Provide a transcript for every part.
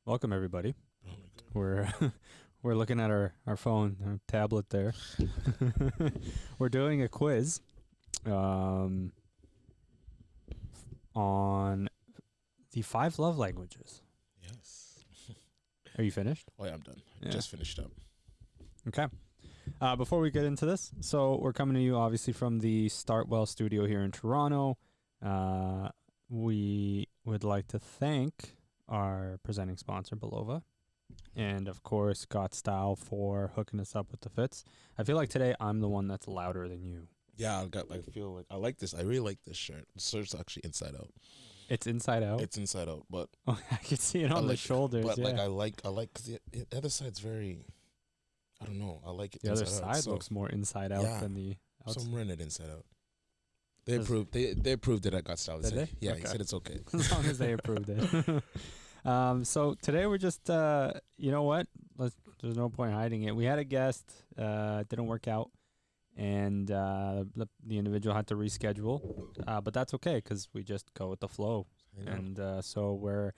Welcome everybody. Oh my God. We're looking at our phone, our tablet there. We're doing a quiz on the 5 love languages. Yes. Are you finished? Oh yeah, I'm done. Yeah. Just finished up. Okay. Before we get into this, so we're coming to you obviously from the Startwell studio here in Toronto. We would like to thank our presenting sponsor, BULOVA, and of course Got Style for hooking us up with the fits. I feel like today I'm the one that's louder than you. Yeah, I feel like I like this. I really like this shirt. The shirt's actually inside out. It's inside out. It's inside out, but Oh, I can see it on the shoulders. But yeah. I like because the other side's very. I don't know. I like it. The other inside side out, so looks more inside out than the So outside. I'm running it inside out. They approved that I got style. Did they? Yeah, Okay. he said it's okay. As long as they approved it. So today we're just, you know what? There's no point hiding it. We had a guest, didn't work out, and the individual had to reschedule. But that's okay because we just go with the flow. I know. And so we're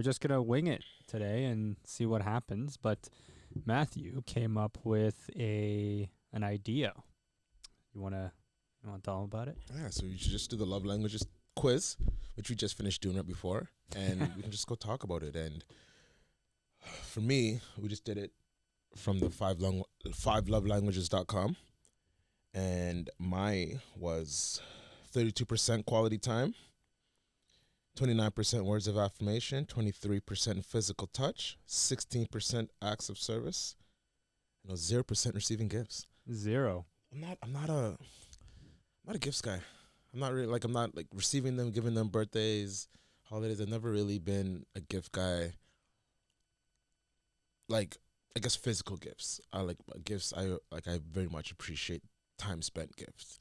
just gonna wing it today and see what happens. But Matthew came up with an idea. You wanna tell him about it? Yeah, so we should just do the love languages quiz, which we just finished doing right before, and we can just go talk about it. And for me, we just did it from the 5lovelanguages.com, and my was 32% quality time, 29% words of affirmation, 23% physical touch, 16% acts of service, 0% receiving gifts. 0. I'm not a gifts guy. I'm not receiving them, giving them birthdays, holidays. I've never really been a gift guy. Like, I guess physical gifts. I like gifts. I very much appreciate time spent gifts.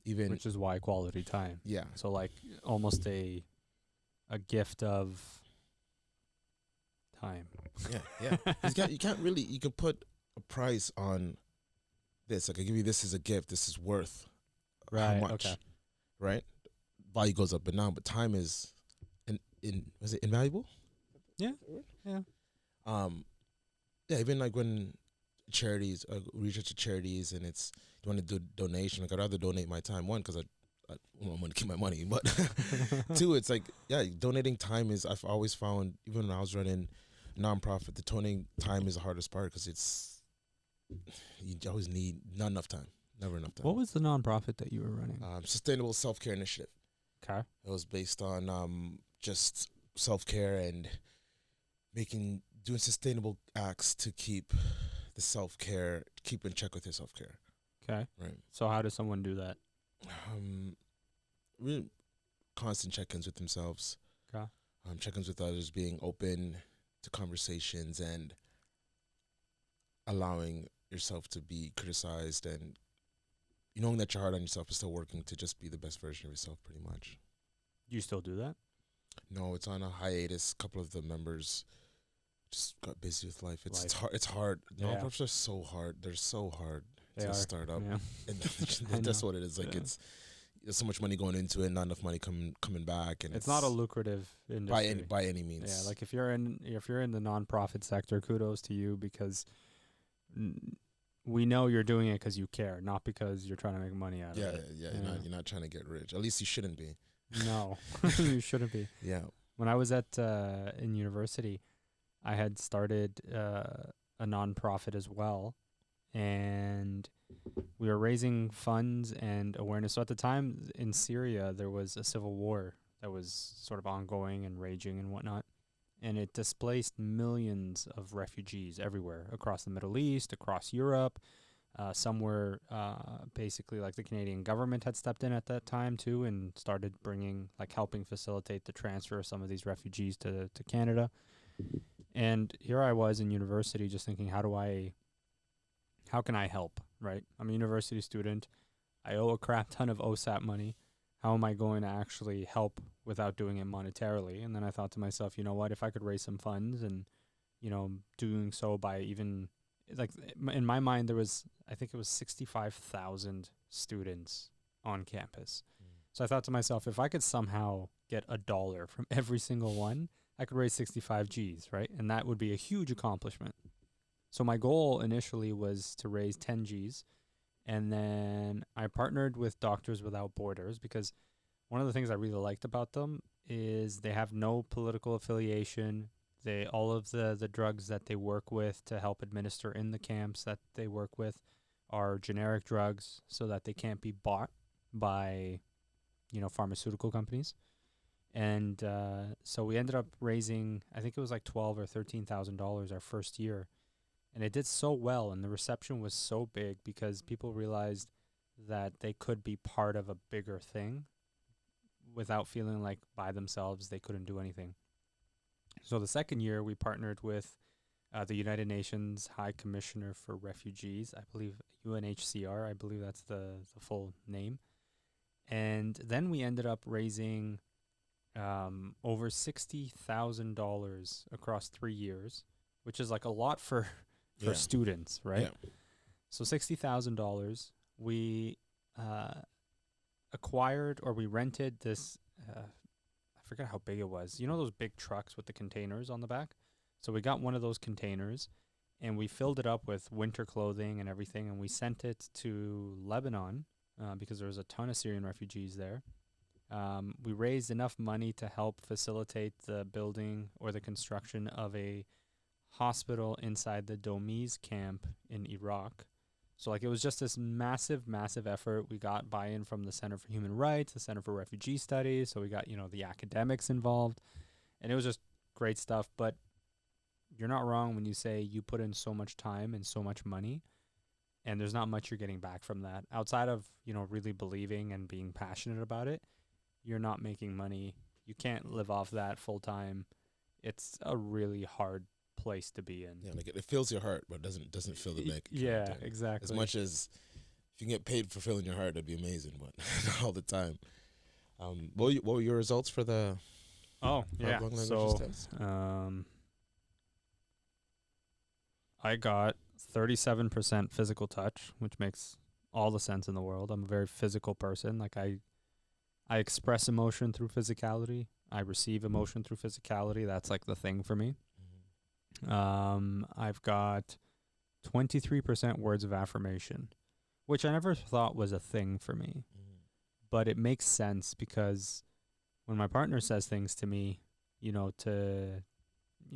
Which is why quality time. Yeah. So like almost a gift of time. Yeah. You can't really. You can put a price on this. Like, I give you this as a gift. This is worth how much. Okay. Right? Value goes up and down, but time is was it invaluable? Yeah. Yeah. Yeah, even like when charities, reach out to charities, and it's you want to do donation. Like, I'd rather donate my time, one, because I want to keep my money, but two, it's like, yeah, donating time is, I've always found, even when I was running nonprofit, the donating time is the hardest part because you always need not enough time. Never enough time. What was the nonprofit that you were running? Sustainable Self-Care Initiative. Okay. It was based on just self-care and doing sustainable acts to keep the self-care, keep in check with your self-care. Okay. Right. So how does someone do that? Really constant check-ins with themselves. Okay. Check-ins with others, being open to conversations and allowing yourself to be criticized, and knowing that you're hard on yourself, but still working to just be the best version of yourself, pretty much. Do you still do that? No, it's on a hiatus. A couple of the members just got busy with life. It's hard. It's hard. Yeah. Nonprofits are so hard. They're so hard to They are. start up. Yeah. And that's what it is. Like, Yeah. there's so much money going into it, not enough money coming back, and It's not a lucrative industry. by any means. Yeah, like if you're in the nonprofit sector, kudos to you, because we know you're doing it because you care, not because you're trying to make money out of it. Yeah. You're not trying to get rich. At least you shouldn't be. No, you shouldn't be. Yeah. When I was in university, I had started a nonprofit as well, and we were raising funds and awareness. So at the time in Syria, there was a civil war that was sort of ongoing and raging and whatnot, and it displaced millions of refugees everywhere across the Middle East, across Europe. Some were basically, like, the Canadian government had stepped in at that time too and started helping facilitate the transfer of some of these refugees to Canada. And here I was in university just thinking, how can I help, right? I'm a university student. I owe a crap ton of OSAP money. How am I going to actually help without doing it monetarily? And then I thought to myself, you know what, if I could raise some funds and, doing so by even, like, in my mind, I think it was 65,000 students on campus. So I thought to myself, if I could somehow get $1 from every single one, I could raise 65 Gs, right? And that would be a huge accomplishment. So my goal initially was to raise 10 Gs. And then I partnered with Doctors Without Borders because one of the things I really liked about them is they have no political affiliation. All of the drugs that they work with to help administer in the camps that they work with are generic drugs so that they can't be bought by, pharmaceutical companies. And so we ended up raising, I think it was like $12,000 or $13,000 our first year. And it did so well, and the reception was so big because people realized that they could be part of a bigger thing without feeling like by themselves they couldn't do anything. So the second year, we partnered with the United Nations High Commissioner for Refugees, I believe UNHCR, I believe that's the full name. And then we ended up raising over $60,000 across 3 years, which is like a lot for students, right? Yeah. So $60,000. We acquired or we rented this. I forget how big it was. You know those big trucks with the containers on the back? So we got one of those containers, and we filled it up with winter clothing and everything, and we sent it to Lebanon because there was a ton of Syrian refugees there. We raised enough money to help facilitate the building or the construction of a hospital inside the Domiz camp in Iraq. So like it was just this massive, massive effort. We got buy-in from the Center for Human Rights, the Center for Refugee Studies. So we got, the academics involved, and it was just great stuff. But you're not wrong when you say you put in so much time and so much money, and there's not much you're getting back from that. Outside of, really believing and being passionate about it, you're not making money. You can't live off that full time. It's a really hard place to be in. Yeah, like it fills your heart, but doesn't fill the bank. Yeah, exactly. As much as if you can get paid for filling your heart, that'd be amazing, but not all the time. What were your results for the? Oh yeah, so I got 37% physical touch, which makes all the sense in the world. I'm a very physical person. Like I express emotion through physicality. I receive emotion through physicality. That's like the thing for me. I've got 23% words of affirmation, which I never thought was a thing for me. But it makes sense because when my partner says things to me,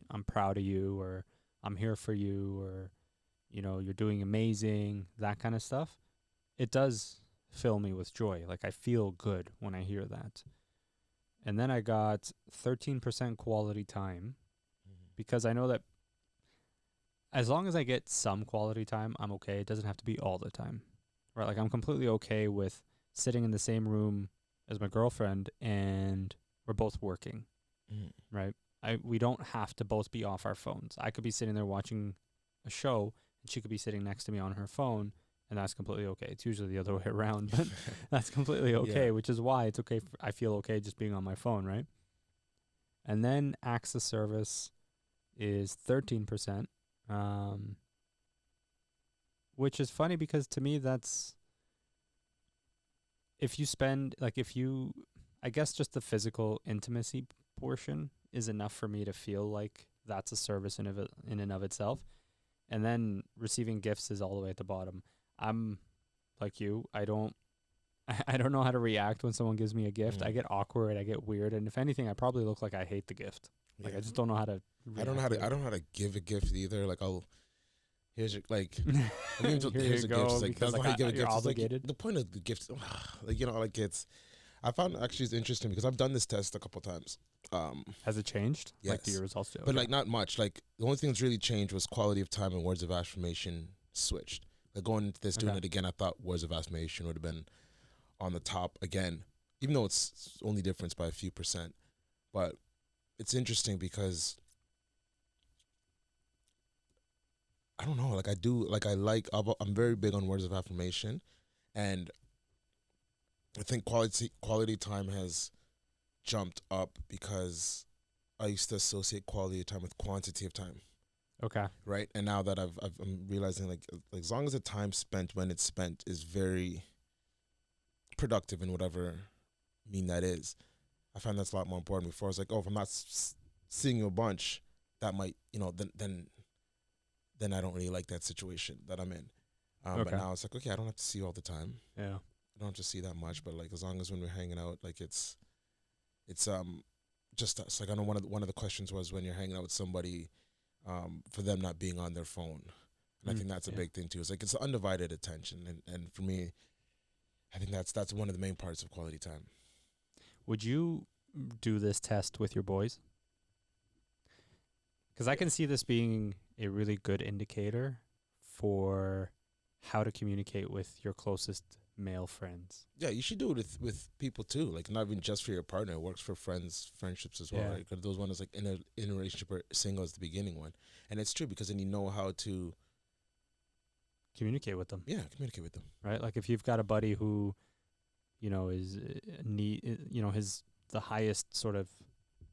I'm proud of you, or I'm here for you, or, you're doing amazing, that kind of stuff, it does fill me with joy. Like I feel good when I hear that. And then I got 13% quality time because I know that as long as I get some quality time, I'm okay. It doesn't have to be all the time, right? Like I'm completely okay with sitting in the same room as my girlfriend and we're both working, right? We don't have to both be off our phones. I could be sitting there watching a show and she could be sitting next to me on her phone, and that's completely okay. It's usually the other way around, but that's completely okay, which is why it's okay. I feel okay just being on my phone, right? And then acts of service is 13%. Which is funny because to me that's I guess just the physical intimacy portion is enough for me to feel like that's a service in and of itself. And then receiving gifts is all the way at the bottom. I'm like you. I don't know how to react when someone gives me a gift. I get awkward. I get weird. And if anything, I probably look like I hate the gift. Like I just don't know how to. I don't know how to give a gift either. Like here's your here's a gift. It's like that's why you give a gift. Like, the point of the gift, it's. I found actually it's interesting because I've done this test a couple times. Has it changed? Yes. Like do your results? But like not much. Like the only thing that's really changed was quality of time and words of affirmation switched. Like going into this, doing it again, I thought words of affirmation would have been on the top again, even though it's only difference by a few percent. But it's interesting because I don't know. Like I'm very big on words of affirmation, and I think quality time has jumped up because I used to associate quality of time with quantity of time. Okay. Right. And now that I'm realizing like as long as the time spent when it's spent is very productive in whatever mean that is, I find that's a lot more important. Before I was like, oh, if I'm not seeing you a bunch, that might, then I don't really like that situation that I'm in. But Okay. now it's like, okay, I don't have to see you all the time. Yeah. I don't have to see that much, but like as long as when we're hanging out, like it's just us. Like I know one of the questions was when you're hanging out with somebody, for them not being on their phone, and I think that's a Yeah. big thing too. It's like it's undivided attention, and for me, I think that's one of the main parts of quality time. Would you do this test with your boys? Because I can see this being a really good indicator for how to communicate with your closest male friends. Yeah, you should do it with people too. Like not even just for your partner. It works for friendships as well, Yeah. right? Because those ones like in a relationship or single is the beginning one, and it's true because then you know how to Communicate with them, communicate with them. right? Like if you've got a buddy who, is his the highest sort of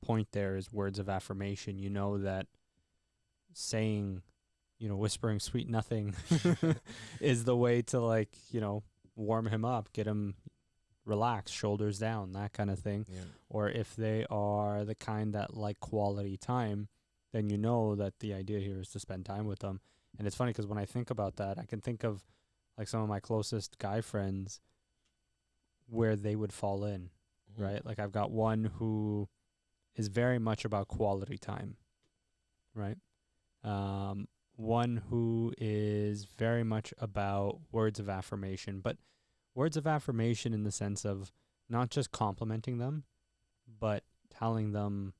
point there is words of affirmation. You know that saying, whispering sweet nothing is the way to warm him up, get him relaxed, shoulders down, that kind of thing. Yeah, Or if they are the kind that like quality time, then you know that the idea here is to spend time with them. And it's funny because when I think about that, I can think of like some of my closest guy friends where they would fall in, right? Like I've got one who is very much about quality time, right? One who is very much about words of affirmation, but words of affirmation in the sense of not just complimenting them, but telling them,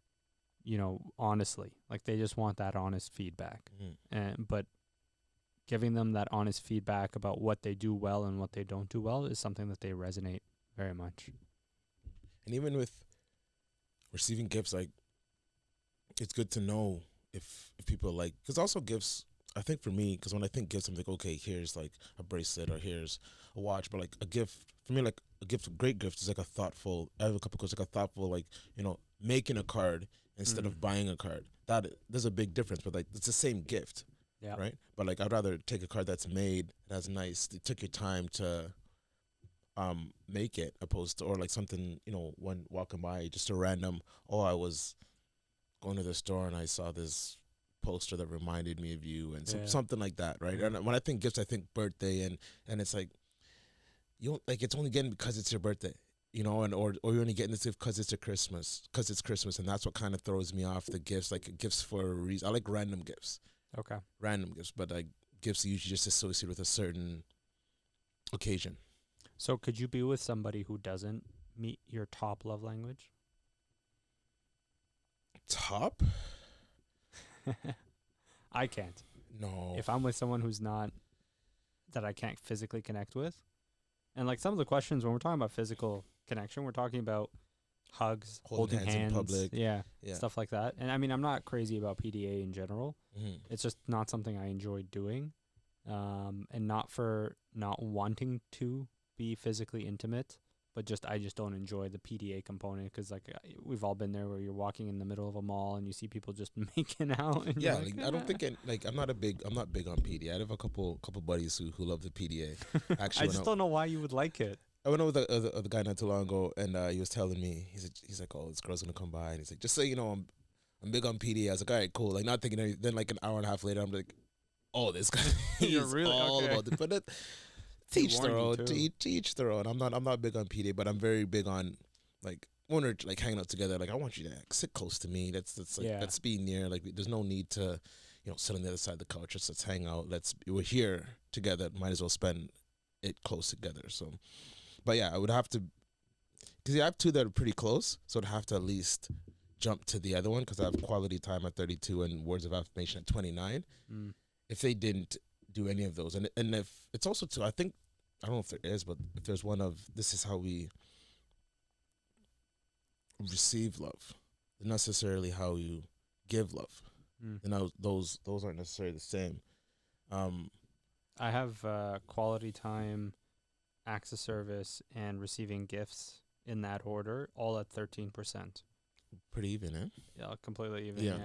honestly, like they just want that honest feedback. But giving them that honest feedback about what they do well and what they don't do well is something that they resonate very much. And even with receiving gifts, like it's good to know if people like, because also gifts, I think for me, because when I think gifts, I'm like, okay, here's like a bracelet or here's a watch, but like a gift for me, like a gift, a great gift is like a thoughtful. I have a couple goes like a thoughtful, like making a card instead of buying a card. That there's a big difference, but like it's the same gift, Yeah. right? But like I'd rather take a card that's made, that's nice, they took your time to make it, opposed to, or like something, when walking by just a random, oh, I was going to the store and I saw this poster that reminded me of you and something like that, right? And when I think gifts, I think birthday, and it's like you don't, like it's only getting because it's your birthday, and or you're only getting this because it's Christmas, and that's what kind of throws me off the gifts. Like gifts for a reason. I like random gifts. Okay. Random gifts, but like gifts are usually just associated with a certain occasion. So could you be with somebody who doesn't meet your top love language? Top? I can't. No. If I'm with someone who's not, that I can't physically connect with. And like some of the questions when we're talking about physical connection, we're talking about hugs, holding hands in public. Yeah, Yeah. stuff like that. And I mean, I'm not crazy about PDA in general. It's just not something I enjoy doing. And not for not wanting to be physically intimate, but I just don't enjoy the PDA component because like we've all been there where you're walking in the middle of a mall and you see people just making out. And Yeah, you're like, I don't think I'm not big on PDA. I have a couple buddies who love the PDA. Actually, I just don't know why you would like it. I went over with the guy not too long ago, and he was telling me he's like, oh, this girl's gonna come by, and he's like, just so you know, I'm big on PDA. I was like, all right, cool. Like not thinking anything. Then like an hour and a half later, I'm like, oh, this guy You're he's really all okay. about it. But teach their own. Teach their own. I'm not big on PDA, but I'm very big on like when we're like hanging out together. Like I want you to like, sit close to me. That's like let's be near. Like there's no need to sit on the other side of the couch. Just let's hang out. We're here together. Might as well spend it close together. So, but yeah, I would have to, because I have two that are pretty close, so I'd have to at least jump to the other one because I have quality time at 32 and words of affirmation at 29. If they didn't do any of those, and if it's also too, I don't know if there is, but if there's one of this is how we receive love, not necessarily how you give love. Those aren't necessarily the same. I have quality time, acts of service, and receiving gifts in that order, all at 13%. Pretty even, eh? Yeah, completely even. Yeah.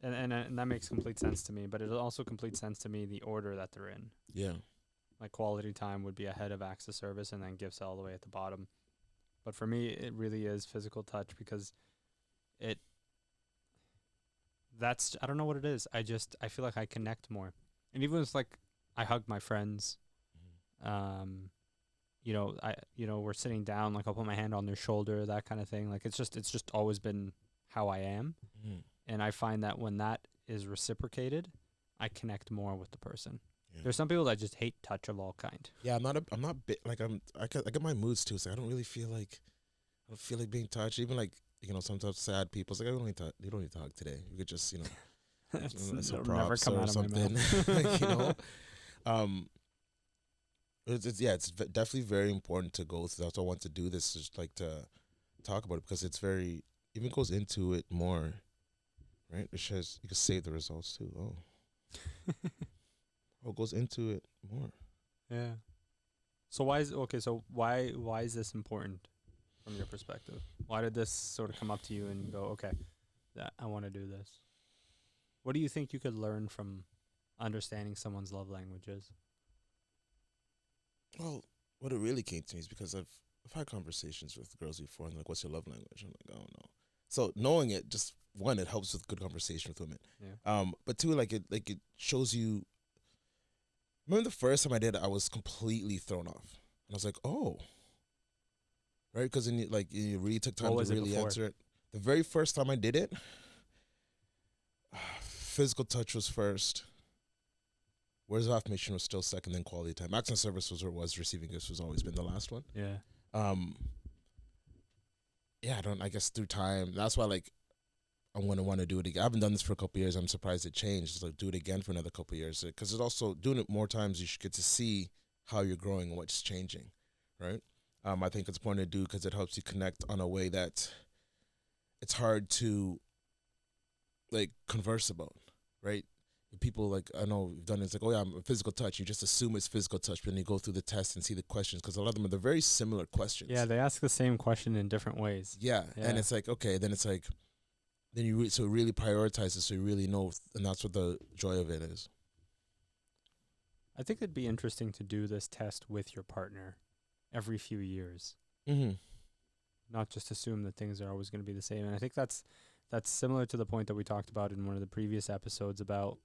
And that makes complete sense to me, but it also complete sense to me the order that they're in. Yeah. Like quality time would be ahead of acts of service, and then gifts all the way at the bottom. But for me, it really is physical touch because it that's, I don't know what it is. I feel like I connect more. And even with like, I hug my friends. Um, we're sitting down, like I'll put my hand on their shoulder, that kind of thing. Like it's just always been how I am. Mm-hmm. And I find that when that is reciprocated, I connect more with the person. Yeah. There's some people that just hate touch of all kind. Yeah, I'm not like I get my moods too. So I don't really feel like I don't feel like being touched. Even like sometimes sad people. It's like you don't need to hug today. You could just some It'll never props come or out of my something. mouth. Um, it's definitely very important to go through. That's why I want to do this. Just like to talk about it because it's very even goes into it more, right? It says you can save the results too. Oh, it goes into it more. Yeah. So why is this important from your perspective? Why did this sort of come up to you and go, okay, that I want to do this? What do you think you could learn from understanding someone's love languages? Well, what it really came to me is because I've had conversations with girls before and like, what's your love language? I'm like, oh no. So knowing it, just one, it helps with good conversation with women. Yeah. But two, it shows you. Remember the first time I did it, I was completely thrown off, and I was like, oh, right, because then you really took time to really answer it. The very first time I did it, physical touch was first. Words of affirmation was still second, then quality time. Acts and service was receiving gifts was always been the last one. Yeah. Yeah, I guess through time. That's why I'm gonna want to do it again. I haven't done this for a couple of years. I'm surprised it changed. So do it again for another couple of years because it's also doing it more times. You should get to see how you're growing and what's changing, right? I think it's important to do because it helps you connect on a way that it's hard to converse about, right? People I know you've done it, it's like, oh yeah, I'm a physical touch. You just assume it's physical touch, but then you go through the test and see the questions because a lot of them are very similar questions. Yeah, they ask the same question in different ways. Yeah. And it's like, okay, then it's like, then you so really prioritize it so you really know, and that's what the joy of it is. I think it'd be interesting to do this test with your partner every few years. Mm-hmm. Not just assume that things are always going to be the same. And I think that's similar to the point that we talked about in one of the previous episodes about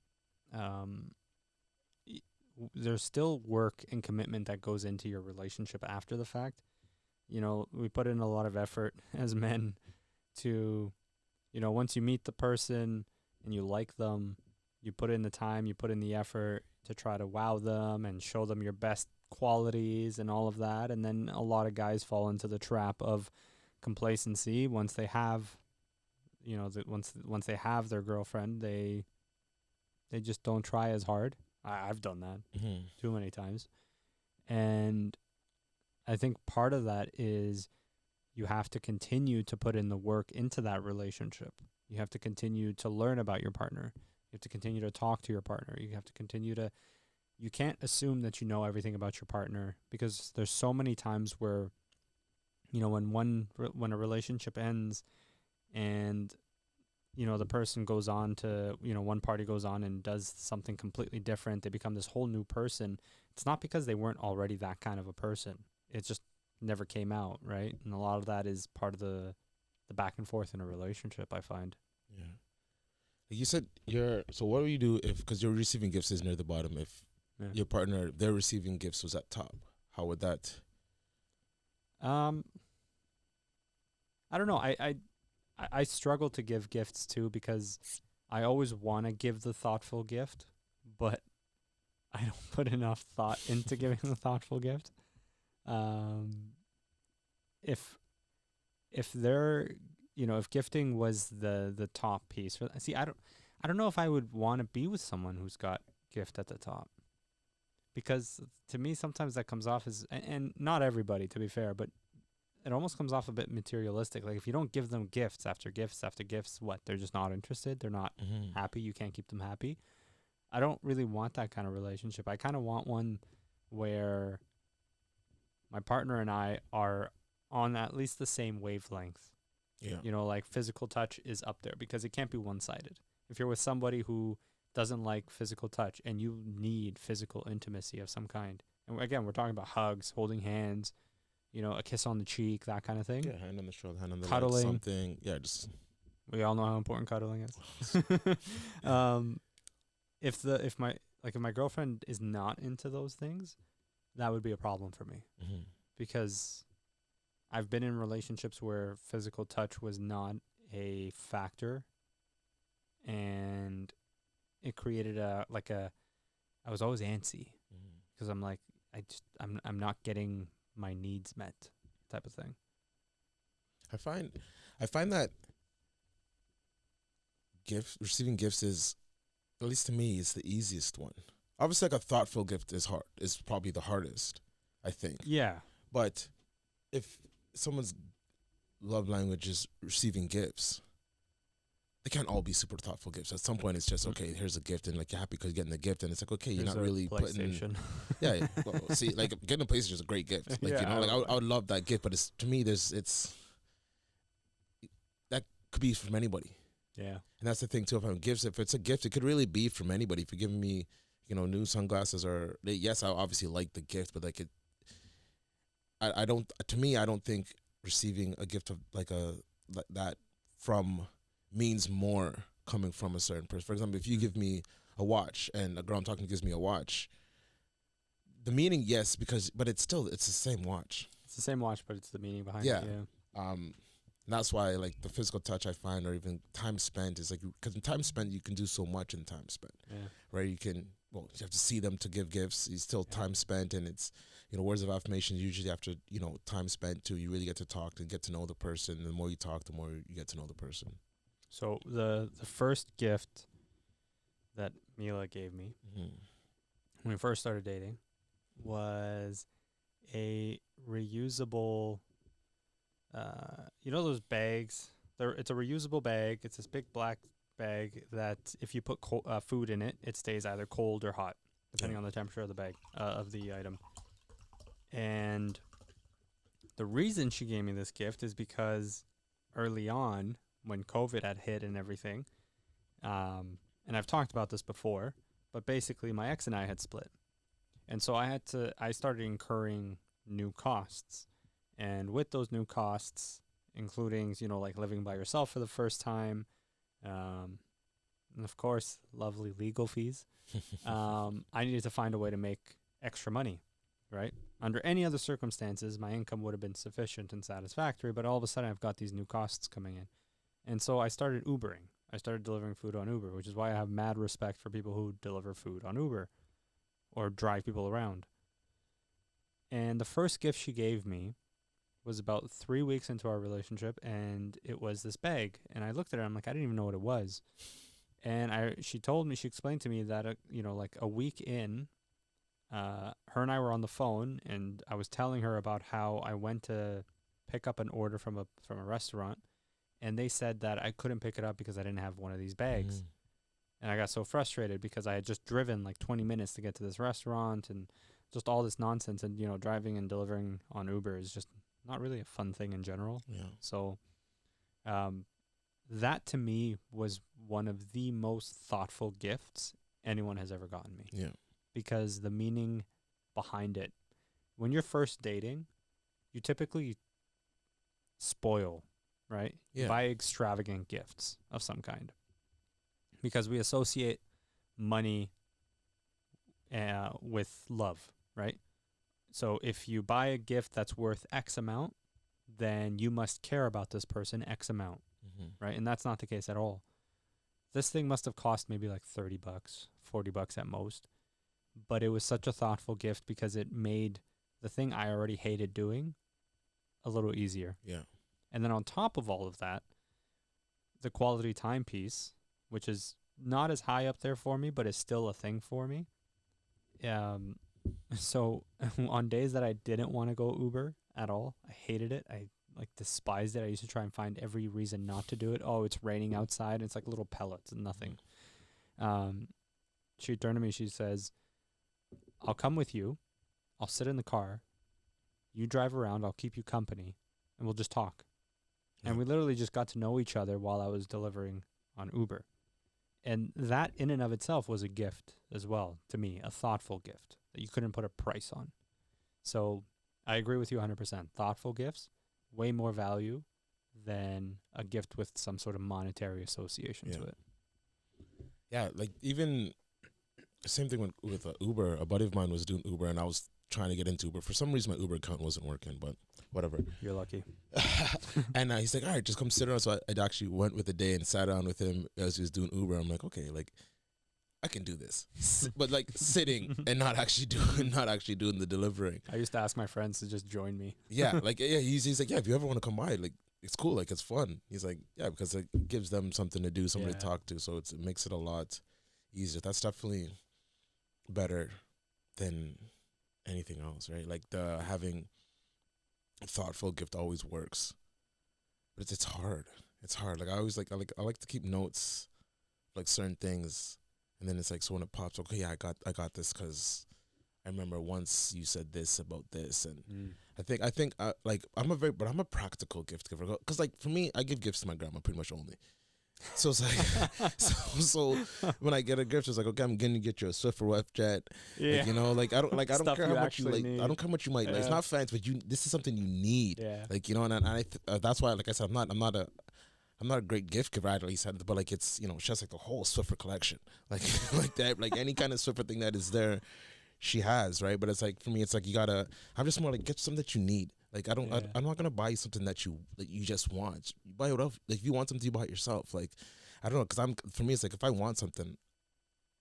there's still work and commitment that goes into your relationship after the fact. We put in a lot of effort as men to, once you meet the person and you like them, you put in the time, you put in the effort to try to wow them and show them your best qualities and all of that. And then a lot of guys fall into the trap of complacency once they have, once they have their girlfriend, they just don't try as hard. I've done that too many times. And I think part of that is you have to continue to put in the work into that relationship. You have to continue to learn about your partner. You have to continue to talk to your partner. You have to continue to, you can't assume that you know everything about your partner because there's so many times where, when a relationship ends and the person goes on to, one party goes on and does something completely different. They become this whole new person. It's not because they weren't already that kind of a person. It just never came out, right? And a lot of that is part of the back and forth in a relationship, I find. Yeah. You said so what do you do because you're receiving gifts is near the bottom, if your partner, their receiving gifts was at top, how would that? I don't know. I struggle to give gifts too because I always want to give the thoughtful gift, but I don't put enough thought into giving the thoughtful gift. If they're, if gifting was the top piece, I don't know if I would want to be with someone who's got gift at the top, because to me sometimes that comes off as, and not everybody to be fair, but it almost comes off a bit materialistic. Like if you don't give them gifts after gifts after gifts, what, they're just not interested. They're not happy. You can't keep them happy. I don't really want that kind of relationship. I kind of want one where my partner and I are on at least the same wavelength. Yeah. Like physical touch is up there because it can't be one-sided. If you're with somebody who doesn't like physical touch and you need physical intimacy of some kind, and again, we're talking about hugs, holding hands, a kiss on the cheek, that kind of thing. Yeah, hand on the shoulder, hand on the cuddling, leg, something. Yeah, just We all know how important cuddling is. If my girlfriend is not into those things, that would be a problem for me, Mm-hmm. because I've been in relationships where physical touch was not a factor, and it created I was always antsy Mm-hmm. because I'm like, I'm not getting my needs met, type of thing. I find that receiving gifts is, at least to me, is the easiest one. Obviously, like a thoughtful gift is probably the hardest, I think. Yeah. But if someone's love language is receiving gifts, they can't all be super thoughtful gifts. At some point, it's just okay. Here's a gift, and like you're happy because you're getting the gift, and it's like okay, you're There's not a really putting. PlayStation. Yeah, well, see, like getting a PlayStation is a great gift. Like Yeah, I would love that gift, but it's to me, it's that could be from anybody. Yeah. And that's the thing too. If it's a gift, it could really be from anybody. If you're giving me, new sunglasses, or yes, I obviously like the gift, but like I don't. To me, I don't think receiving a gift of that from means more coming from a certain person. For example, if you give me a watch and a girl I'm talking to gives me a watch, the meaning, yes, but it's the same watch. It's the same watch, but it's the meaning behind Yeah. it. Yeah. And that's why like the physical touch I find, or even time spent, is like, because in time spent you can do so much in time spent, Yeah. right? You have to see them to give gifts. It's still time spent, and it's words of affirmation usually after time spent too. You really get to talk and get to know the person. The more you talk, the more you get to know the person. So the first gift that Mila gave me Mm-hmm. when we first started dating was a reusable, those bags. It's a reusable bag. It's this big black bag that if you put food in it, it stays either cold or hot, depending on the temperature of the bag, of the item. And the reason she gave me this gift is because early on, when COVID had hit and everything, and I've talked about this before, but basically my ex and I had split. And so I started incurring new costs. And with those new costs, including, like living by yourself for the first time, and of course, lovely legal fees, I needed to find a way to make extra money, right? Under any other circumstances, my income would have been sufficient and satisfactory, but all of a sudden I've got these new costs coming in. And so I started Ubering. I started delivering food on Uber, which is why I have mad respect for people who deliver food on Uber or drive people around. And the first gift she gave me was about 3 weeks into our relationship, and it was this bag. And I looked at it, I'm like, I didn't even know what it was. And she explained to me that, like a week in, her and I were on the phone, and I was telling her about how I went to pick up an order from a restaurant, and they said that I couldn't pick it up because I didn't have one of these bags. And I got so frustrated because I had just driven like 20 minutes to get to this restaurant, and just all this nonsense. And, driving and delivering on Uber is just not really a fun thing in general. Yeah. So that to me was one of the most thoughtful gifts anyone has ever gotten me. Yeah. Because the meaning behind it, when you're first dating, you typically spoil, right? Yeah. Buy extravagant gifts of some kind, because we associate money with love, right? So if you buy a gift that's worth X amount, then you must care about this person X amount, right? And that's not the case at all. This thing must have cost maybe like $30, $40 at most. But it was such a thoughtful gift because it made the thing I already hated doing a little easier. Yeah. And then on top of all of that, the quality time piece, which is not as high up there for me, but is still a thing for me. So on days that I didn't want to go Uber at all, I hated it. I despised it. I used to try and find every reason not to do it. Oh, it's raining outside. And it's like little pellets and nothing. She turned to me. She says, I'll come with you. I'll sit in the car. You drive around. I'll keep you company, and we'll just talk. Yeah. And we literally just got to know each other while I was delivering on Uber. And that in and of itself was a gift as well to me, a thoughtful gift that you couldn't put a price on. So I agree with you 100%. Thoughtful gifts, way more value than a gift with some sort of monetary association to Yeah. it. Yeah, like even same thing with Uber. A buddy of mine was doing Uber, and I was trying to get into Uber. For some reason, my Uber account wasn't working, but whatever. You're lucky. And he's like, all right, just come sit around. So I actually went with the day and sat down with him as he was doing Uber. I'm like, okay, like I can do this, but like sitting and not actually doing the delivering. I used to ask my friends to just join me. Yeah, like yeah, he's like, yeah, if you ever want to come by, like it's cool, like it's fun. He's like, yeah, because it gives them something to do, somebody to Yeah. talk to, so it makes it a lot easier. That's definitely better than anything else, right? Like the having a thoughtful gift always works, but it's hard. It's hard. Like I like to keep notes, like certain things, and then it's like so when it pops, okay, yeah, I got this because I remember once you said this about this, and I think like I'm a practical gift giver because like for me, I give gifts to my grandma pretty much only. So it's like, so when I get a gift, it's like, okay, I'm gonna get you a Swift or WebJet. Yeah. Like, you know, like I don't Stuff care you how much you actually like. need. I don't care how much you might. Like, it's Yeah. not fancy, but this is something you need. Yeah. Like, you know, that's why, like I said, I'm not a great gift giver, at least, but like it's, you know, she has like the whole Swiffer collection, like like that, like any kind of Swiffer thing that is there, she has, right? But it's like for me, it's like I'm just more like get something that you need. Like Yeah. I'm not gonna buy you something that you just want. You buy it off. Like if you want something, you buy it yourself. Like I don't know, because for me, it's like if I want something,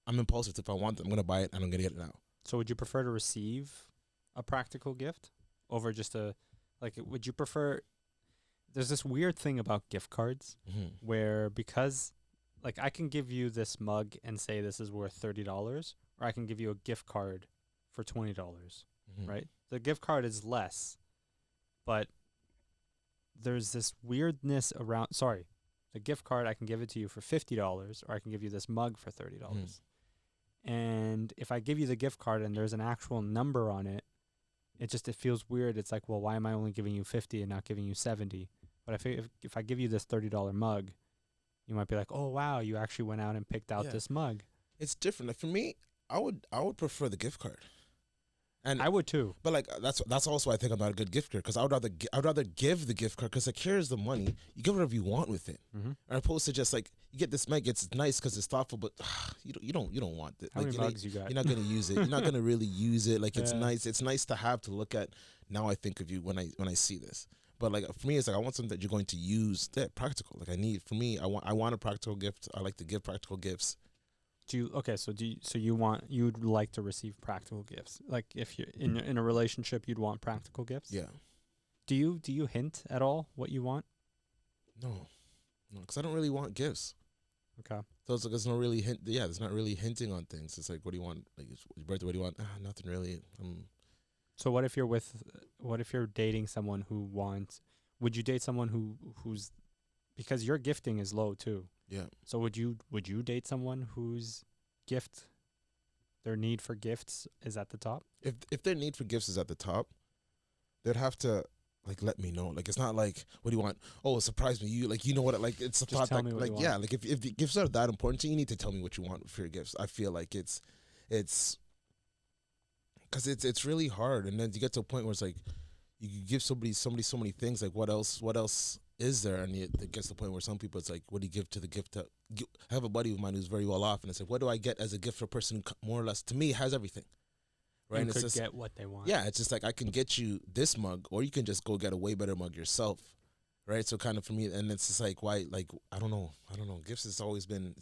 I'm impulsive. If I want it, I'm gonna buy it and I'm gonna get it now. So would you prefer to receive a practical gift over just would you prefer, there's this weird thing about gift cards Mm-hmm. where, because like I can give you this mug and say this is worth $30, or I can give you a gift card for $20, Mm-hmm. right? The gift card is less, but there's this weirdness around, the gift card, I can give it to you for $50, or I can give you this mug for $30. And if I give you the gift card and there's an actual number on it, it feels weird. It's like, well, why am I only giving you 50 and not giving you 70? But if I give you this $30 mug, you might be like, oh wow, you actually went out and picked out Yeah. this mug. It's different. Like for me, I would prefer the gift card. And I would too. but like that's also I think I'm not a good gift giver because I would rather give the gift card because like here's the money, you give whatever you want with it, Mm-hmm. as opposed to just like you get this mug, it's nice because it's thoughtful, but you don't want it. How Like many mugs you got? you're not gonna use it. You're not gonna really use it. Like it's Yeah. nice. It's nice to have to look at. Now I think of you when I see this. But like for me, it's like I want something that you're going to use that practical. Like I want a practical gift. I like to give practical gifts. You'd like to receive practical gifts? Like if you're in a relationship, you'd want practical gifts? Yeah. Do you hint at all what you want? No, because I don't really want gifts. Okay. So it's like there's no really hint. Yeah, there's not really hinting on things. It's like, what do you want? Like it's your birthday. What do you want? Nothing really. So what if you're dating someone would you date someone who's, because your gifting is low too. Yeah. So would you date someone whose their need for gifts is at the top? If their need for gifts is at the top, they'd have to like let me know. Like it's not like, what do you want? Oh, surprise me. You like, you know what? Like it's a Just thought tell that me what like you yeah. want. Like if the gifts are that important to you, you need to tell me what you want for your gifts. I feel like it's because it's really hard, and then you get to a point where it's like you give somebody so many things. Like what else is there? And it gets to the point where some people, it's like, what do you give to the gift? I have a buddy of mine who's very well off, and it's like, what do I get as a gift for a person who more or less to me has everything, right? And And it's could just get what they want. yeah, it's just like I can get you this mug, or you can just go get a way better mug yourself, right? So kind of for me, and it's just like why, like I don't know. Gifts has always been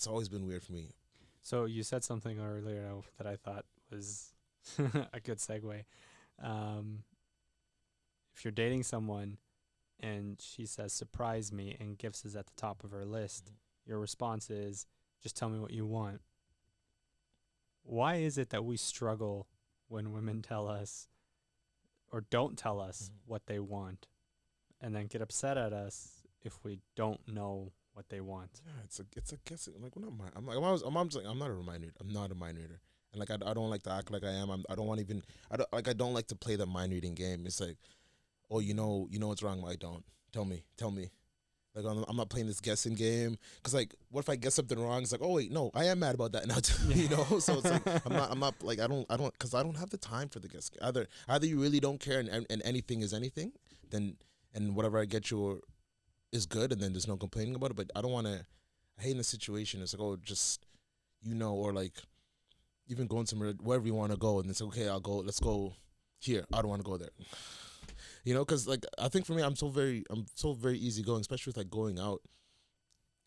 weird for me. So you said something earlier that I thought was a good segue. If you're dating someone and she says, surprise me, and gifts is at the top of her list, your response is, just tell me what you want. Why is it that we struggle when women tell us or don't tell us what they want, and then get upset at us if we don't know what they want? Yeah, it's a guessing. Like when I'm just like, I'm not a mind reader. I'm not a mind reader, and like I don't like to act like I am. I don't like to play the mind reading game. It's like, oh, you know what's wrong. I don't. Tell me. Like I'm not playing this guessing game, because like what if I guess something wrong? It's like, oh wait, no, I am mad about that now too. You know, so it's like I'm not like I don't because I don't have the time for the guess. Either you really don't care and anything is anything, then and whatever I get you is good, and then there's no complaining about it. But I don't want to. I hate in a situation. It's like, oh, just or like even going somewhere wherever you want to go, and it's okay. I'll go. Let's go here. I don't want to go there. Because like I think for me, I'm so very easygoing, especially with like going out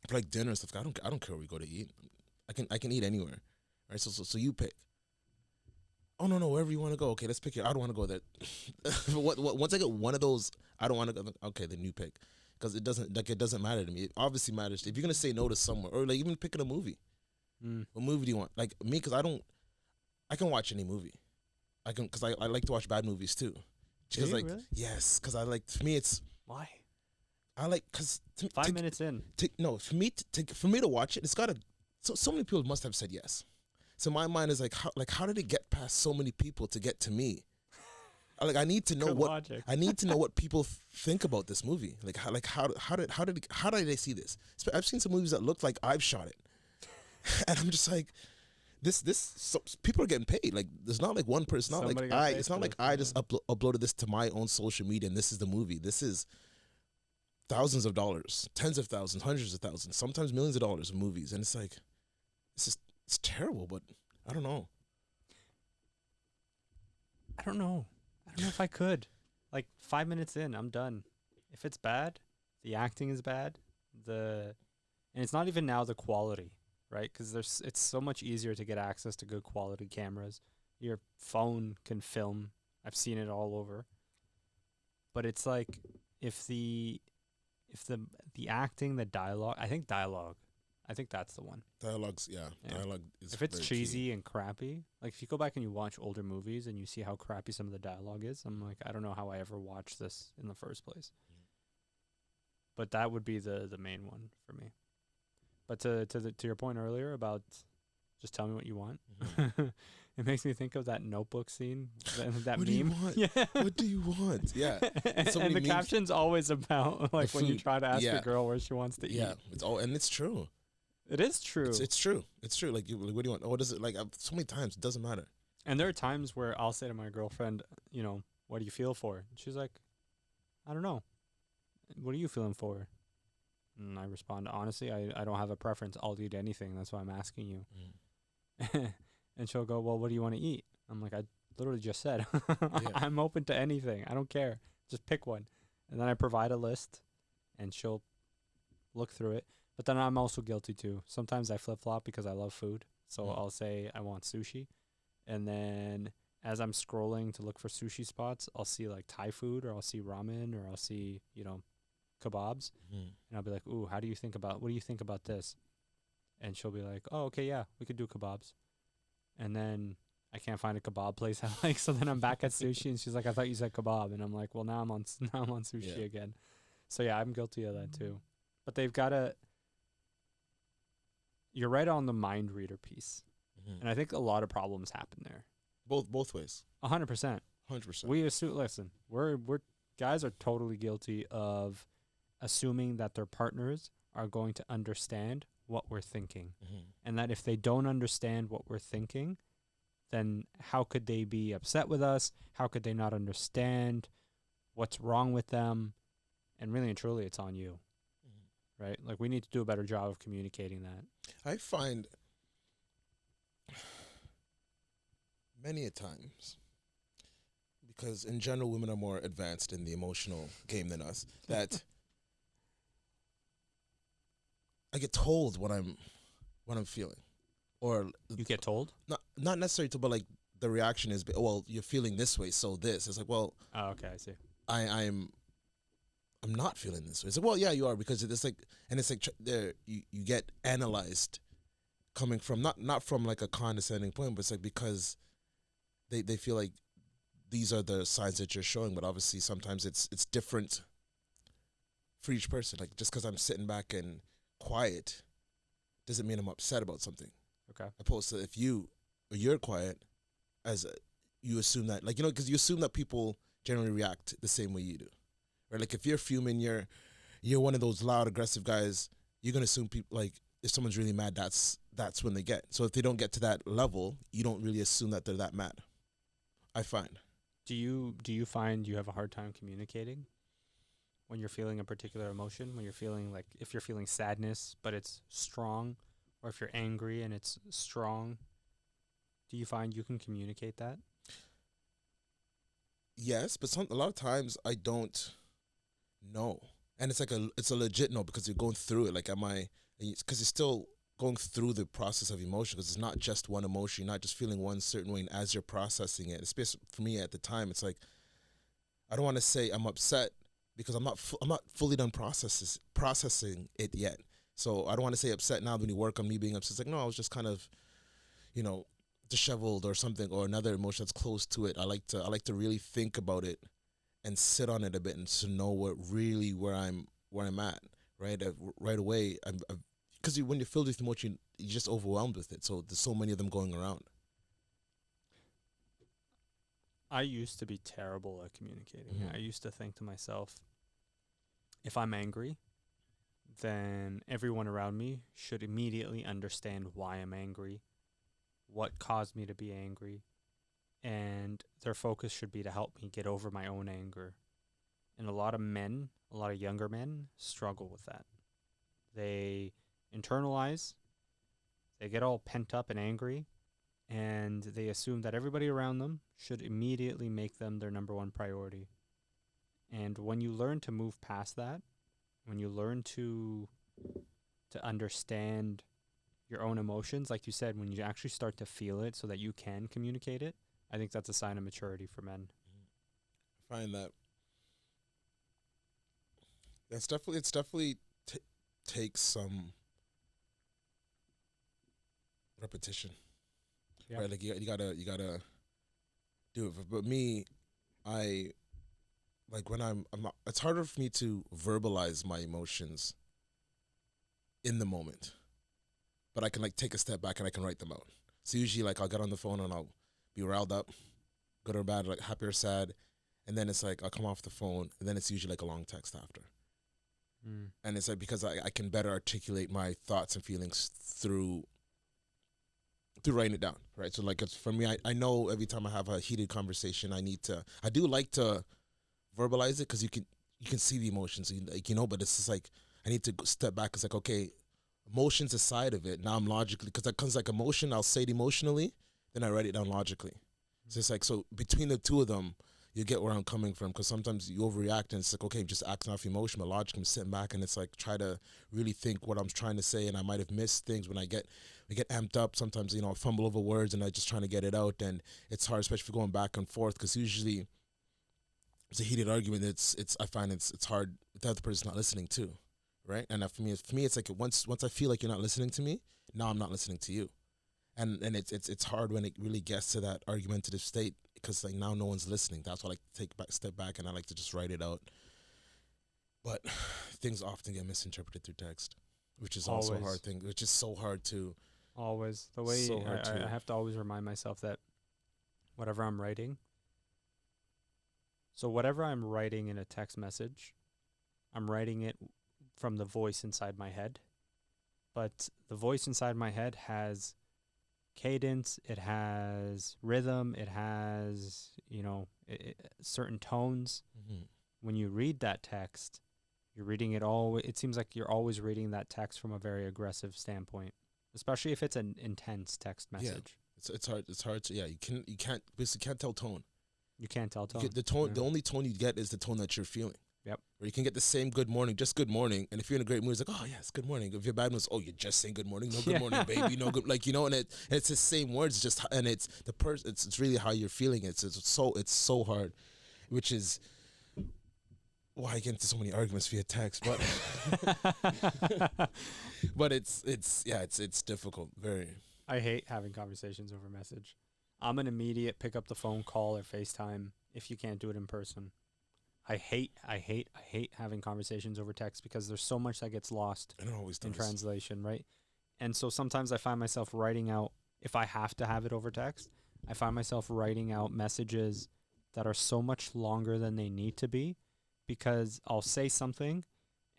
for like dinner and stuff. I don't care where we go to eat. I can eat anywhere, right? So you pick. Oh no, wherever you want to go. Okay, let's pick it. I don't want to go there. Once I get one of those, I don't want to go. Okay, then you pick, because it doesn't matter to me. It obviously matters if you're gonna say no to somewhere, or like even picking a movie. What movie do you want? Like me, because I can watch any movie. Because I like to watch bad movies too. Because like really? yes, because I like, for me it's Why? I like, because 5 minutes in. For me to watch it, it's gotta. So many people must have said yes. So my mind is like, how did it get past so many people to get to me? I need to know Good what logic. I need to know what people think about this movie. How did they see this? I've seen some movies that look like I've shot it, and I'm just like, people are getting paid. Like, there's not like one person. It's not like I just uploaded this to my own social media and this is the movie. This is thousands of dollars, tens of thousands, hundreds of thousands, sometimes millions of dollars of movies, and it's like, it's terrible. But I don't know. I don't know if I could. Like 5 minutes in, I'm done. If it's bad, the acting is bad, and it's not even now the quality, right? Because it's so much easier to get access to good quality cameras. Your phone can film. I've seen it all over. But it's like if the acting, the dialogue, I think that's the one. Dialogue is. If it's very cheesy key. and crappy, like if you go back and you watch older movies and you see how crappy some of the dialogue is, I'm like, I don't know how I ever watched this in the first place. But that would be the main one for me. But to your point earlier about just tell me what you want, it makes me think of that Notebook scene, that What meme. do you want? Yeah. What do you want? Yeah. So And many the memes. caption's always about like when you food. try to ask Yeah. a girl where she wants to Yeah, eat. it's true. It is true. It's true. It's true. Like, what do you want? Oh, what is it? Like, so many times it doesn't matter. And there are times where I'll say to my girlfriend, what do you feel for? And she's like, I don't know. What are you feeling for? And I respond, honestly, I don't have a preference. I'll eat anything. That's why I'm asking you. And she'll go, well, what do you want to eat? I'm like, I literally just said, I'm open to anything. I don't care. Just pick one. And then I provide a list, and she'll look through it. But then I'm also guilty too. Sometimes I flip-flop because I love food. So I'll say I want sushi. And then as I'm scrolling to look for sushi spots, I'll see like Thai food, or I'll see ramen, or I'll see, kebabs. And I'll be like, ooh, what do you think about this? And she'll be like, oh, okay, yeah, we could do kebabs. And then I can't find a kebab place I like. So then I'm back at sushi, and she's like, I thought you said kebab. And I'm like, well, now I'm on sushi again. So yeah, I'm guilty of that too. But they've got to... You're right on the mind reader piece. And I think a lot of problems happen there. Both ways. 100%. 100%. We assume, listen, we're guys are totally guilty of assuming that their partners are going to understand what we're thinking. And that if they don't understand what we're thinking, then how could they be upset with us? How could they not understand what's wrong with them? And really and truly, it's on you. Right? Like, we need to do a better job of communicating that. I find many a times, because in general women are more advanced in the emotional game than us, that I get told what I'm feeling, or You get told? not necessarily but like the reaction is, well, you're feeling this way, so this. It's like, well, Oh, okay, I see. I'm not feeling this way. It's like, well, yeah, you are, because it's like, and it's like there you get analyzed, coming from not from like a condescending point, but it's like because they feel like these are the signs that you're showing, but obviously sometimes it's different for each person. Like, just because I'm sitting back and quiet doesn't mean I'm upset about something. Okay. Opposed to if you're quiet, you assume that, like, because you assume that people generally react the same way you do. Right? Like, if you're fuming, you're one of those loud, aggressive guys, you're gonna assume people, like, if someone's really mad, that's when they get. So if they don't get to that level, you don't really assume that they're that mad, I find. Do you find you have a hard time communicating? when you're feeling a particular emotion, when you're feeling like if you're feeling sadness but it's strong, or if you're angry and it's strong, do you find you can communicate that? Yes, but a lot of times I don't know, and it's a legit no because you're going through it. Like, am I? Because you're still going through the process of emotion because it's not just one emotion. You're not just feeling one certain way, and as you're processing it, especially for me at the time, it's like I don't want to say I'm upset because I'm not fully done processing it yet. So I don't want to say upset now when you work on me being upset. It's like, no, I was just kind of, you know, disheveled or something, or another emotion that's close to it. I like to really think about it and sit on it a bit and to know where I'm at, right? Right away, because when you're filled with emotion, you're just overwhelmed with it. So there's so many of them going around. I used to be terrible at communicating. Mhm. I used to think to myself, if I'm angry, then everyone around me should immediately understand why I'm angry, what caused me to be angry, and their focus should be to help me get over my own anger. And a lot of men, a lot of younger men, struggle with that. They internalize, they get all pent up and angry, and they assume that everybody around them should immediately make them their number one priority. And when you learn to move past that, when you learn to understand your own emotions, like you said, when you actually start to feel it so that you can communicate it, I think that's a sign of maturity for men. I find that it's definitely takes some repetition, Yeah. right? Like you gotta do it. But me, I like when I'm not, it's harder for me to verbalize my emotions in the moment, but I can like take a step back and I can write them out. So usually like I'll get on the phone and I'll be riled up, good or bad, like happy or sad, and then it's like I'll come off the phone and then it's usually like a long text after. Mm. And it's like because I can better articulate my thoughts and feelings through writing it down, right? So like it's for me, I know every time I have a heated conversation, I do like to verbalize it because you can see the emotions, but it's just like I need to step back. It's like, okay, emotions aside of it, now I'm logically, because that comes like emotion, I'll say it emotionally, then I write it down logically. So it's like, so between the two of them, you get where I'm coming from, because sometimes you overreact and it's like, okay, just acting off emotion, but logic, I'm sitting back and it's like try to really think what I'm trying to say, and I might have missed things when I get amped up. Sometimes I fumble over words and I just trying to get it out, and it's hard, especially if you're going back and forth, because usually it's a heated argument. I find it's hard if the other person's not listening too, right? And for me, it's like once I feel like you're not listening to me, now I'm not listening to you, and it's hard when it really gets to that argumentative state, because like now no one's listening. That's why I like to step back, and I like to just write it out. But things often get misinterpreted through text, which is also a hard thing, which is so hard to. Always. The way So hard I to. have to always remind myself that whatever I'm writing, so whatever I'm writing in a text message, I'm writing it from the voice inside my head. But the voice inside my head has cadence, it has rhythm, it has, certain tones. Mhm. When you read that text, you're reading it all. It seems like you're always reading that text from a very aggressive standpoint, especially if it's an intense text message. Yeah, it's hard. It's hard to You can't basically can't tell tone. You can't tell tone. The tone. Yeah. The only tone you get is the tone that you're feeling. Yep. Or you can get the same good morning, just good morning. And if you're in a great mood, it's like, oh yes, good morning. If you're bad mood, it's, oh, you're just saying good morning. No, good morning, baby. No good, and it's the same words, just, and it's the person. It's really how you're feeling. It's so hard, which is why I get into so many arguments via text. But but it's difficult. Very. I hate having conversations over message. I'm an immediate pick up the phone, call, or FaceTime if you can't do it in person. I hate having conversations over text because there's so much that gets lost And it always in does. translation, right? And so sometimes I find myself writing out, if I have to have it over text, I find myself writing out messages that are so much longer than they need to be, because I'll say something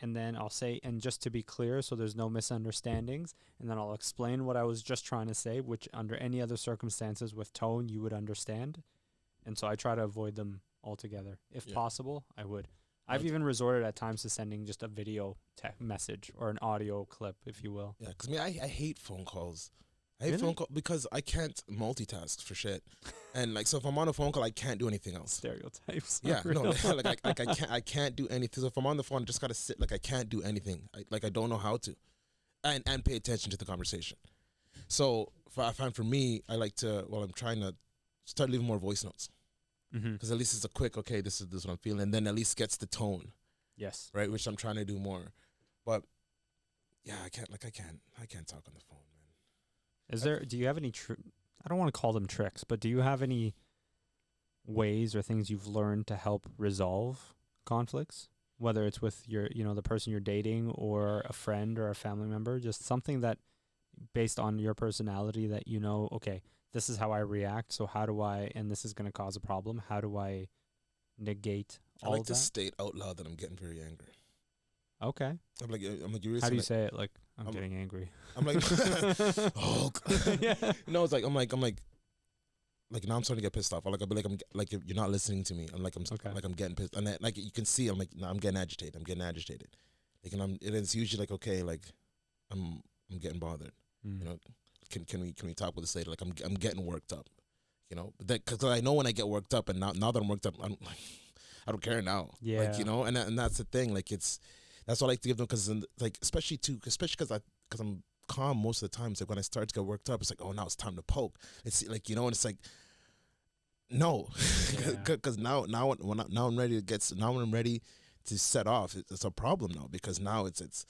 and then I'll say, and just to be clear so there's no misunderstandings, and then I'll explain what I was just trying to say, which under any other circumstances with tone you would understand. And so I try to avoid them altogether. If Yeah. possible, I would. I've Like, even resorted at times to sending just a video message or an audio clip, if you will. yeah, because I hate phone calls. I hate Really? phone call because I can't multitask for shit. And like, so if I'm on a phone call, I can't do anything else. Stereotypes. Yeah, no, Real. like I can't do anything. So if I'm on the phone, I just gotta sit. Like I can't do anything. I don't know how to, and pay attention to the conversation. So I find for me, I like to. Well, I'm trying to start leaving more voice notes Mm-hmm. because at least it's a quick. Okay, this is what I'm feeling, and then at least gets the tone Yes. right, which I'm trying to do more. But yeah, I can't talk on the phone, man. Do you have any I don't want to call them tricks, but do you have any ways or things you've learned to help resolve conflicts? Whether it's with the person you're dating or a friend or a family member, just something that based on your personality that okay, this is how I react, so how do I, and this is going to cause a problem, how do I negate I all like of to that? state out loud that I'm getting very angry. Okay. I'm like, you How do you like, say it? Like, I'm I'm- getting angry. I'm like, oh, Yeah. no, it's like I'm like now I'm starting to get pissed off. I'll be like, I'm like, you're not listening to me. I'm like, Okay. I'm getting pissed, and like you can see, I'm like, no, I'm getting agitated. Like, and it's usually like, okay, like, I'm getting bothered. Mm. You know, can we talk with this later? Like, I'm getting worked up. You know, but because I know when I get worked up, and now that I'm worked up, I'm like, I don't care now. Yeah. Like, and that's the thing. Like, that's what I like to give them, because like especially because I'm calm most of the time. It's like when I start to get worked up, it's like, oh, now it's time to poke. It's like, and it's like, no, because now I'm ready now when I'm ready to set off, it's a problem now, because now it's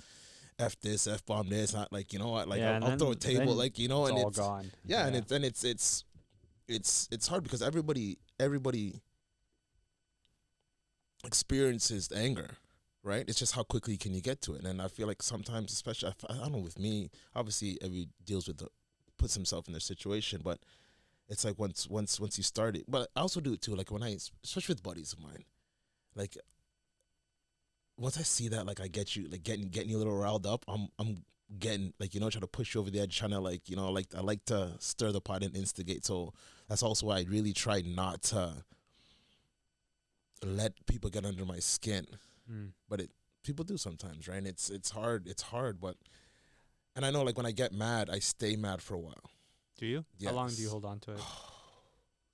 F this, F bomb this, not like, what, like I'll throw a table, like, it's and all it's gone. yeah, and it's hard because everybody experiences anger, right? It's just how quickly can you get to it. And I feel like sometimes, especially, I don't know, with me, obviously every puts himself in their situation, but it's like once you start it. But I also do it too, like when especially with buddies of mine, like once I see that, like I get you, like getting you a little riled up, I'm getting, like, trying to push you over the edge, trying to, like, like I like to stir the pot and instigate. So that's also why I really try not to let people get under my skin. But people do sometimes, right? And it's hard, but, and I know, like, when I get mad, I stay mad for a while. Do you? How long do you Yes. hold on to it?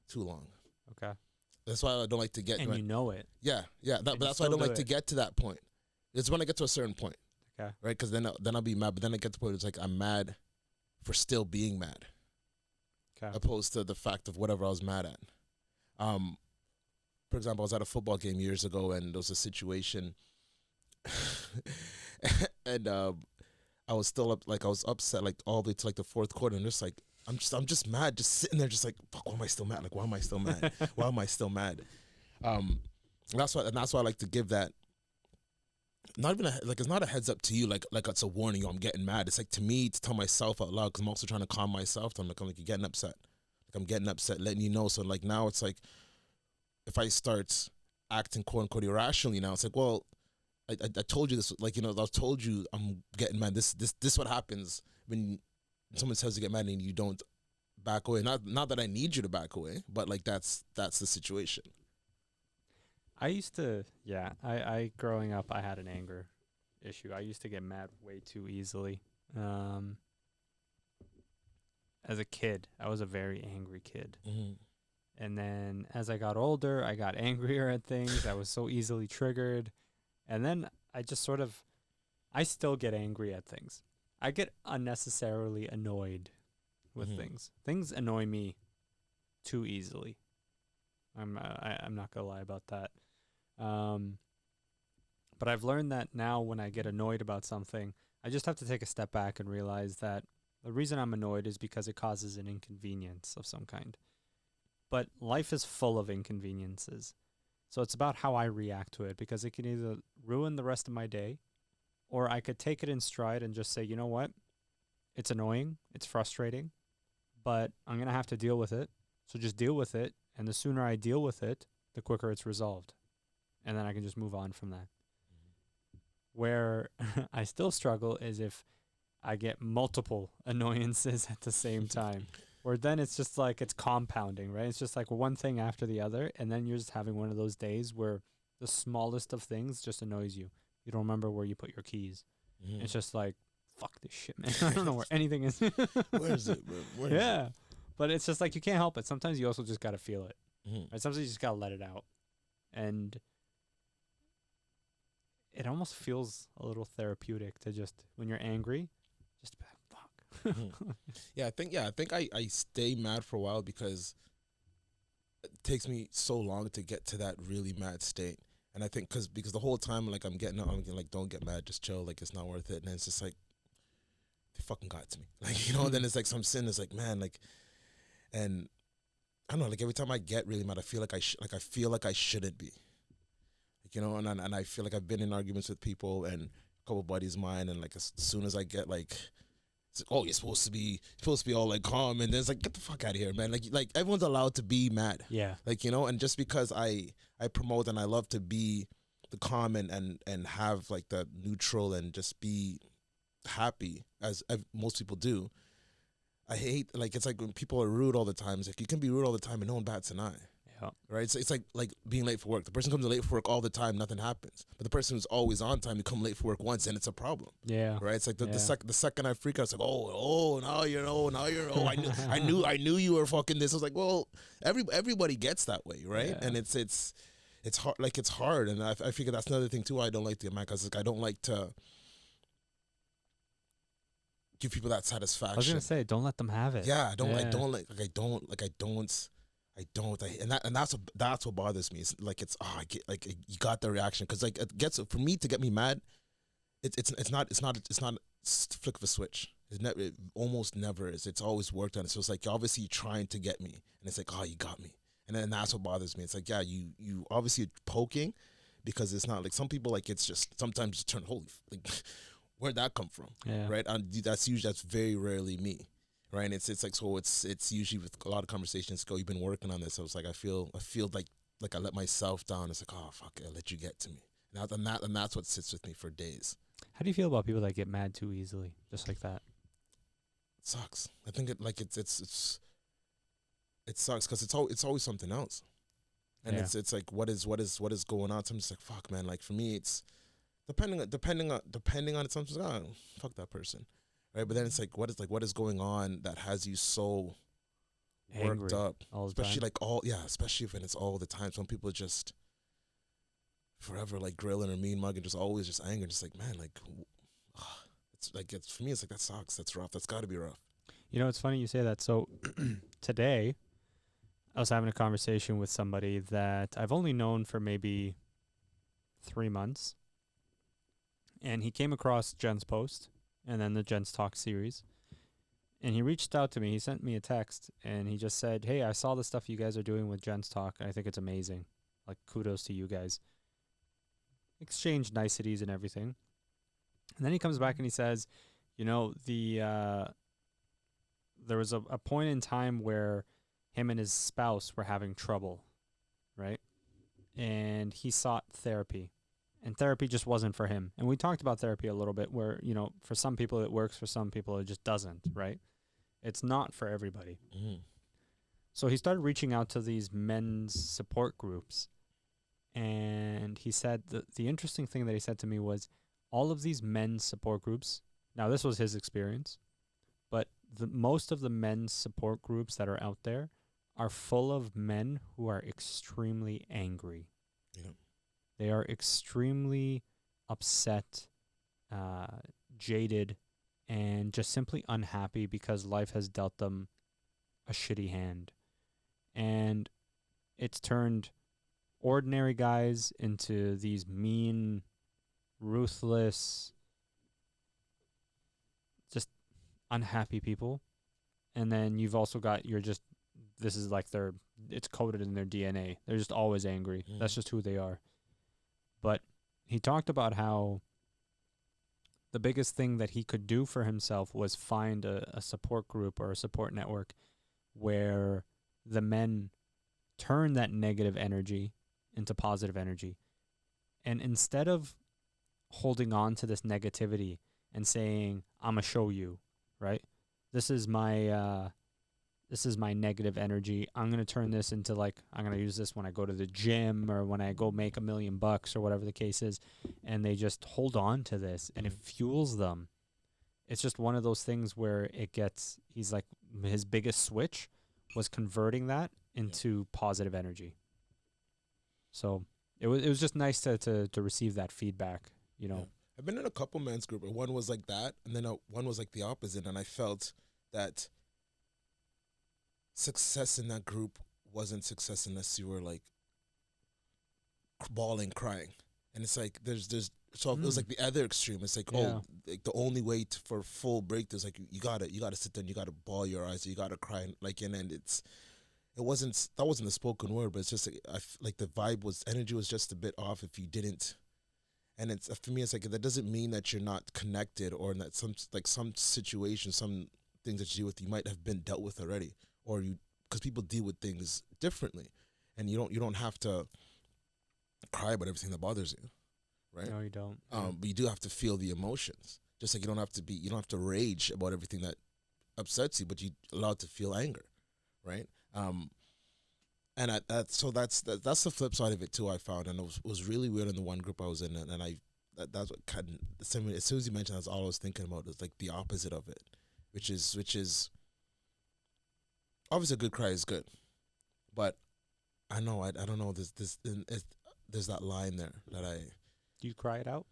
Too long. Okay. That's why I don't like to get. And you know it. Yeah. But you that's why I still don't do like to it. get to that point. It's when I get to a certain point. Okay. Right? Because then I'll be mad, but then I get to the point, it's like I'm mad for still being mad, Okay. opposed to the fact of whatever I was mad at. For example, I was at a football game years ago, and there was a situation, and I was still I was upset, like, all the way to, like, the fourth quarter, and just like I'm just mad, just sitting there, just like, fuck, why am I still mad? Like, why am I still mad? Why am I still mad? That's why I like to give that. Not even it's not a heads up to you, like it's a warning. I'm getting mad. It's like, to me, to tell myself out loud, because I'm also trying to calm myself. I'm like, you're getting upset. Like, I'm getting upset, letting you know. So, like, now it's like, if I start acting quote unquote irrationally now, it's like, well, I told you this. Like, I told you I'm getting mad. This what happens when someone tells you to get mad and you don't back away. Not that I need you to back away, but, like, that's the situation. I used to, I growing up, I had an anger issue. I used to get mad way too easily. As a kid, I was a very angry kid. Mm-hmm. And then as I got older, I got angrier at things. I was so easily triggered. And then I just I still get angry at things. I get unnecessarily annoyed with things. Things annoy me too easily. I'm not gonna lie about that. But I've learned that now when I get annoyed about something, I just have to take a step back and realize that the reason I'm annoyed is because it causes an inconvenience of some kind. But life is full of inconveniences. So it's about how I react to it, because it can either ruin the rest of my day, or I could take it in stride and just say, you know what? It's annoying, it's frustrating, but I'm going to have to deal with it. So just deal with it. And the sooner I deal with it, the quicker it's resolved. And then I can just move on from that. Where I still struggle is if I get multiple annoyances at the same time. Where then it's just like, it's compounding, right? It's just like one thing after the other. And then you're just having one of those days where the smallest of things just annoys you. You don't remember where you put your keys. Mhm. It's just like, fuck this shit, man. I don't know where anything is. Where is it, bro? Where is it? Yeah. But it's just like you can't help it. Sometimes you also just got to feel it. Mhm. Right? Sometimes you just got to let it out. And it almost feels a little therapeutic to just, when you're angry, just be like, fuck. Mhm. Yeah, I think I stay mad for a while because it takes me so long to get to that really mad state. And I think because the whole time like I'm getting like, don't get mad, just chill, like it's not worth it. And then it's just like they fucking got to me, like, you know. Then it's like some sin is like, man, like, and I don't know, like every time I get really mad, I feel like I feel like I shouldn't be, like, you know. And I feel like I've been in arguments with people and a couple buddies of mine, and like as soon as I get like, it's like, oh, you're supposed to be all like calm, and then it's like, get the fuck out of here, man. Like everyone's allowed to be mad, Yeah. like, you know. And just because I promote and I love to be the calm and have like the neutral and just be happy as most people do. I hate, like, it's like when people are rude all the time. It's like you can be rude all the time and no one bats an eye, Yeah. right? It's like being late for work. The person comes late for work all the time, nothing happens. But the person who's always on time, you come late for work once, and it's a problem, Yeah. right? It's like the Yeah. the second I freak out, it's like, now you're I knew you were fucking this. I was like, well, everybody gets that way, right? Yeah. And it's hard, like it's hard, and I figure that's another thing too. I don't like to get mad because like I don't like to give people that satisfaction. I was gonna say, don't let them have it. Yeah, and that's what bothers me. It's like I get like you got the reaction because like it gets for me to get me mad. It's not flick of a switch. It almost never is. It's always worked on it. So it's like obviously you're trying to get me, and it's like, oh, you got me, and then that's what bothers me. It's like, yeah, you obviously poking, because it's not like some people, like, it's just sometimes just turn holy like. Where'd that come from? Yeah. Right? And that's very rarely me. Right? And it's like, so it's usually with a lot of conversations go, you've been working on this. So it's like I feel like I let myself down. It's like, oh fuck, I let you get to me. And that's what sits with me for days. How do you feel about people that get mad too easily, just like that? It sucks. I think it sucks because it's always something else. And Yeah. it's like what is going on? So I'm just like, fuck, man. Like for me, it's depending on it, sometimes, oh, fuck that person, right? But then it's like what is going on that has you so worked Angry up, all the especially time. especially when it's all the time. Some people are just forever like grilling or mean mugging, just always just angry, just like, man, like it's for me, it's like that sucks. That's rough. That's got to be rough. You know, it's funny you say that. So today, I was having a conversation with somebody that I've only known for maybe 3 months. And he came across Gents post and then the Gents Talk series. And he reached out to me. He sent me a text and he just said, hey, I saw the stuff you guys are doing with Gents Talk. I think it's amazing. Like, kudos to you guys. Exchange niceties and everything. And then he comes back and he says, you know, there was a point in time where him and his spouse were having trouble, right? And he sought therapy. And therapy just wasn't for him. And we talked about therapy a little bit where, you know, for some people it works, for some people it just doesn't, right? It's not for everybody. Mm-hmm. So he started reaching out to these men's support groups. And he said the interesting thing that he said to me was all of these men's support groups, now this was his experience, but most of the men's support groups that are out there are full of men who are extremely angry. Yeah. They are extremely upset, jaded, and just simply unhappy because life has dealt them a shitty hand. And it's turned ordinary guys into these mean, ruthless, just unhappy people. And then you've also got this is like it's coded in their DNA. They're just always angry. Mm. That's just who they are. But he talked about how the biggest thing that he could do for himself was find a support group or a support network where the men turn that negative energy into positive energy. And instead of holding on to this negativity and saying, I'm going to show you, right? This is my this is my negative energy. I'm going to turn this into like, I'm going to use this when I go to the gym or when I go make $1,000,000 or whatever the case is. And they just hold on to this and it fuels them. It's just one of those things where it gets, he's like, his biggest switch was converting that into positive energy. So it was just nice to receive that feedback, you know. Yeah. I've been in a couple men's group, and one was like that, and then one was like the opposite, and I felt that success in that group wasn't success unless you were like bawling, crying, and it's like there's so it was like the other extreme. It's like like the only way for full breakthrough is like you gotta sit there and you gotta bawl your eyes, you gotta cry, like, and it wasn't the spoken word, but it's just like like the vibe was energy was just a bit off if you didn't. And it's for me, it's like that doesn't mean that you're not connected or that some situations, some things that you deal with, you might have been dealt with already, or because people deal with things differently, and you don't have to cry about everything that bothers you, right? No, you don't. But you do have to feel the emotions. Just like you don't have to rage about everything that upsets you, but you allowed to feel anger, right? And that's the flip side of it too. I found, and it was really weird in the one group I was in, and that's what kind of, as soon as you mentioned, that's all I was thinking about. Is like the opposite of it, which is obviously a good cry is good, but I don't know. There's that line there that Do you cry it out?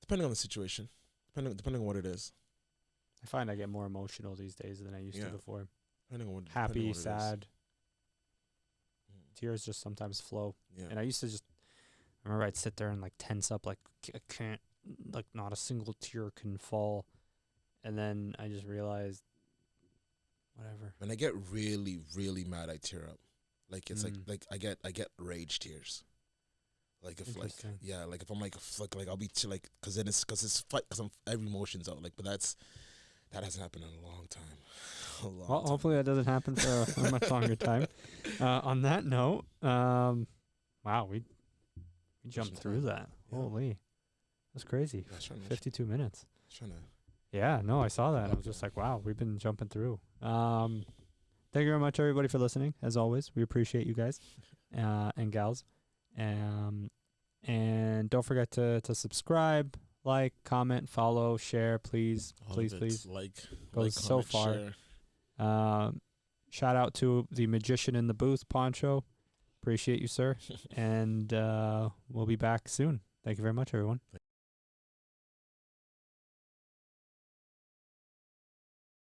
depending on the situation, depending on what it is. I find I get more emotional these days than I used to before. Depending on what, Happy, what sad. Tears just sometimes flow. Yeah. And I used to I remember I'd sit there and like tense up, like I can't, like not a single tear can fall. And then I just realized, whatever. When I get really, really mad, I tear up. Like it's like I get rage tears. Like if like if I'm like I'll be because it's fight because every emotion's out, like, but that hasn't happened in a long time. Well, hopefully that doesn't happen for a much longer time. On that note, wow, we jumped through that. Yeah. Holy, that's crazy. 52 minutes. Yeah, no, I saw that. I was just like, wow, we've been jumping through. Thank you very much, everybody, for listening. As always, we appreciate you guys and gals. And don't forget to subscribe, like, comment, follow, share, please. Please. Goes so far. Shout out to the magician in the booth, Poncho. Appreciate you, sir. And we'll be back soon. Thank you very much, everyone.